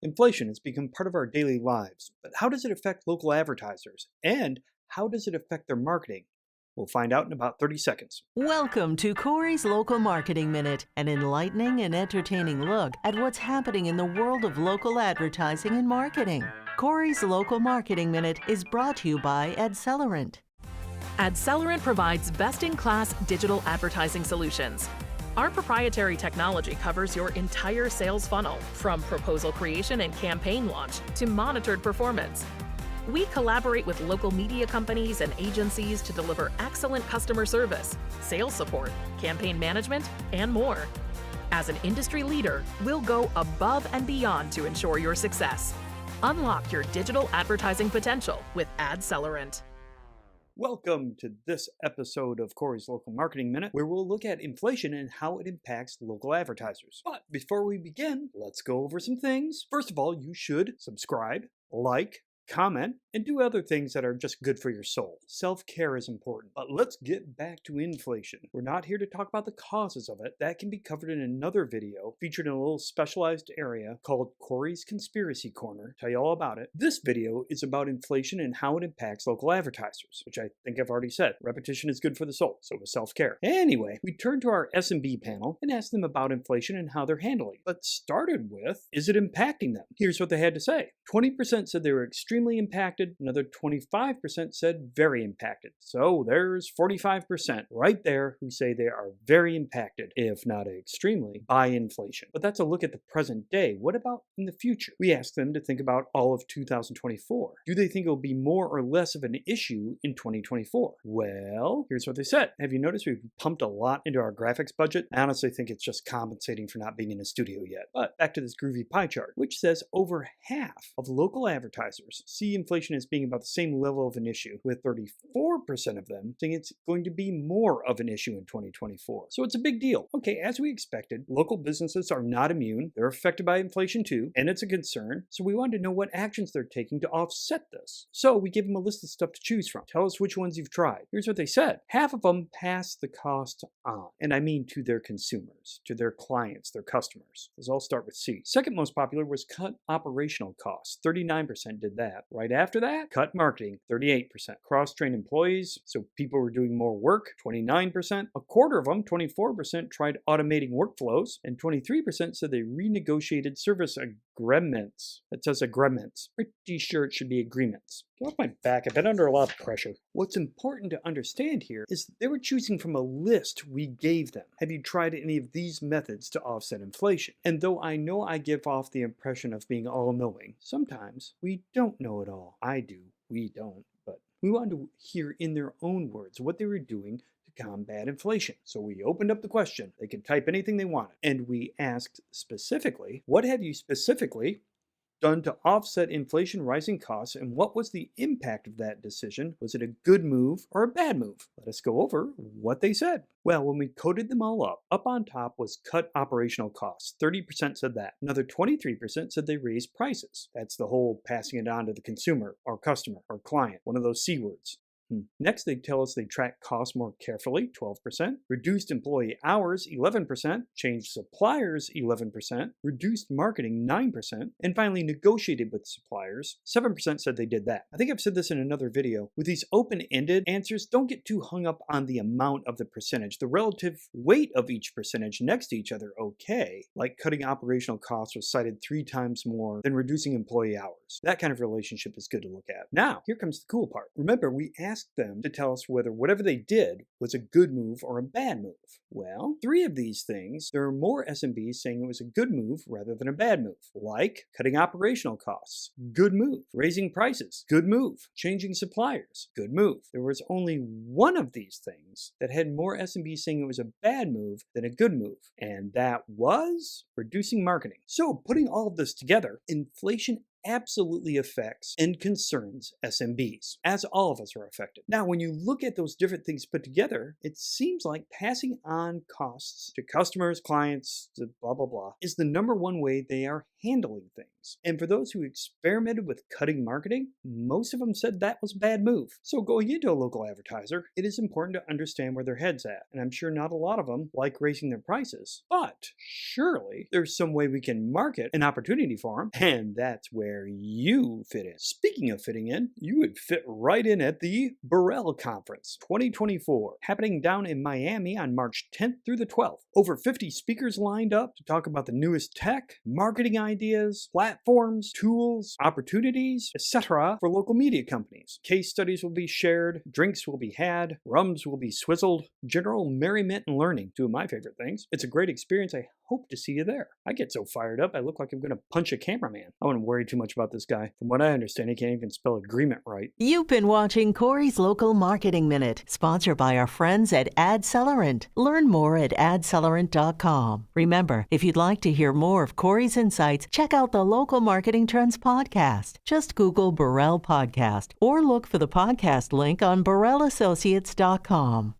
Inflation has become part of our daily lives, but how does it affect local advertisers? And how does it affect their marketing? We'll find out in about 30 seconds. Welcome to Corey's Local Marketing Minute, an enlightening and entertaining look at what's happening in the world of local advertising and marketing. Corey's Local Marketing Minute is brought to you by Adcelerant. Adcelerant provides best-in-class digital advertising solutions. Our proprietary technology covers your entire sales funnel, from proposal creation and campaign launch to monitored performance. We collaborate with local media companies and agencies to deliver excellent customer service, sales support, campaign management, and more. As an industry leader, we'll go above and beyond to ensure your success. Unlock your digital advertising potential with Adcelerant. Welcome to this episode of Corey's Local Marketing Minute, where we'll look at inflation and how it impacts local advertisers. But before we begin, let's go over some things. First of all, you should subscribe, like, comment, and do other things that are just good for your soul. Self-care is important. But let's get back to inflation. We're not here to talk about the causes of it. That can be covered in another video featured in a little specialized area called Corey's Conspiracy Corner. Tell you all about it. This video is about inflation and how it impacts local advertisers, which I think I've already said. Repetition is good for the soul, so is self-care. Anyway, we turned to our SMB panel and asked them about inflation and how they're handling it. But started with, is it impacting them? Here's what they had to say. 20% said they were extremely impacted. Another 25% said very impacted. So there's 45% right there who say they are very impacted, if not extremely, by inflation. But that's a look at the present day. What about in the future? We asked them to think about all of 2024. Do they think it will be more or less of an issue in 2024? Well, here's what they said. Have you noticed we've pumped a lot into our graphics budget? I honestly think it's just compensating for not being in a studio yet. But back to this groovy pie chart, which says over half of local advertisers see inflation as being about the same level of an issue, with 34% of them saying it's going to be more of an issue in 2024. So it's a big deal. Okay, as we expected, local businesses are not immune. They're affected by inflation too, and it's a concern. So we wanted to know what actions they're taking to offset this. So we gave them a list of stuff to choose from. Tell us which ones you've tried. Here's what they said. Half of them pass the cost on, and I mean to their consumers, to their clients, their customers. Let's all start with C. Second most popular was cut operational costs. 39% did that. Right after that, cut marketing, 38%. Cross-train employees, so people were doing more work, 29%. A quarter of them, 24%, tried automating workflows, and 23% said they renegotiated service agreements. It says agreements. Pretty sure it should be agreements. Get off my back, I've been under a lot of pressure. What's important to understand here is they were choosing from a list we gave them. Have you tried any of these methods to offset inflation? And though I know I give off the impression of being all-knowing, sometimes we don't know it all. I do, we don't, but we wanted to hear in their own words what they were doing to combat inflation. So we opened up the question. They could type anything they wanted. And we asked specifically, what have you specifically done to offset inflation rising costs, and what was the impact of that decision? Was it a good move or a bad move? Let us go over what they said. Well, when we coded them all up on top was cut operational costs. 30% said that. Another 23% said they raised prices. That's the whole passing it on to the consumer, or customer, or client, one of those C words. Next, they tell us they track costs more carefully, 12%, reduced employee hours, 11%, changed suppliers, 11%, reduced marketing, 9%, and finally negotiated with suppliers, 7% said they did that. I think I've said this in another video. With these open-ended answers, don't get too hung up on the amount of the percentage. The relative weight of each percentage next to each other, okay, like cutting operational costs was cited 3 times more than reducing employee hours. That kind of relationship is good to look at. Now, here comes the cool part. Remember, we asked them to tell us whether whatever they did was a good move or a bad move. Well, 3 of these things, there are more SMBs saying it was a good move rather than a bad move, like cutting operational costs, good move, raising prices, good move, changing suppliers, good move. There was only one of these things that had more SMBs saying it was a bad move than a good move, and that was reducing marketing. So putting all of this together, inflation absolutely affects and concerns SMBs, as all of us are affected. Now, when you look at those different things put together, it seems like passing on costs to customers, clients, to blah, blah, blah, is the number one way they are handling things. And for those who experimented with cutting marketing, most of them said that was a bad move. So going into a local advertiser, it is important to understand where their head's at. And I'm sure not a lot of them like raising their prices, but surely there's some way we can market an opportunity for them, and that's where you fit in. Speaking of fitting in, you would fit right in at the Burrell Conference 2024, happening down in Miami on March 10th through the 12th. Over 50 speakers lined up to talk about the newest tech, marketing ideas, platforms, tools, opportunities, etc. for local media companies. Case studies will be shared, drinks will be had, rums will be swizzled, general merriment and learning, two of my favorite things. It's a great experience. I hope to see you there. I get so fired up, I look like I'm going to punch a cameraman. I wouldn't worry too much about this guy. From what I understand, he can't even spell agreement right. You've been watching Corey's Local Marketing Minute, sponsored by our friends at Adcelerant. Learn more at adcelerant.com. Remember, if you'd like to hear more of Corey's insights, check out the Local Marketing Trends podcast. Just Google Burrell Podcast or look for the podcast link on BurrellAssociates.com.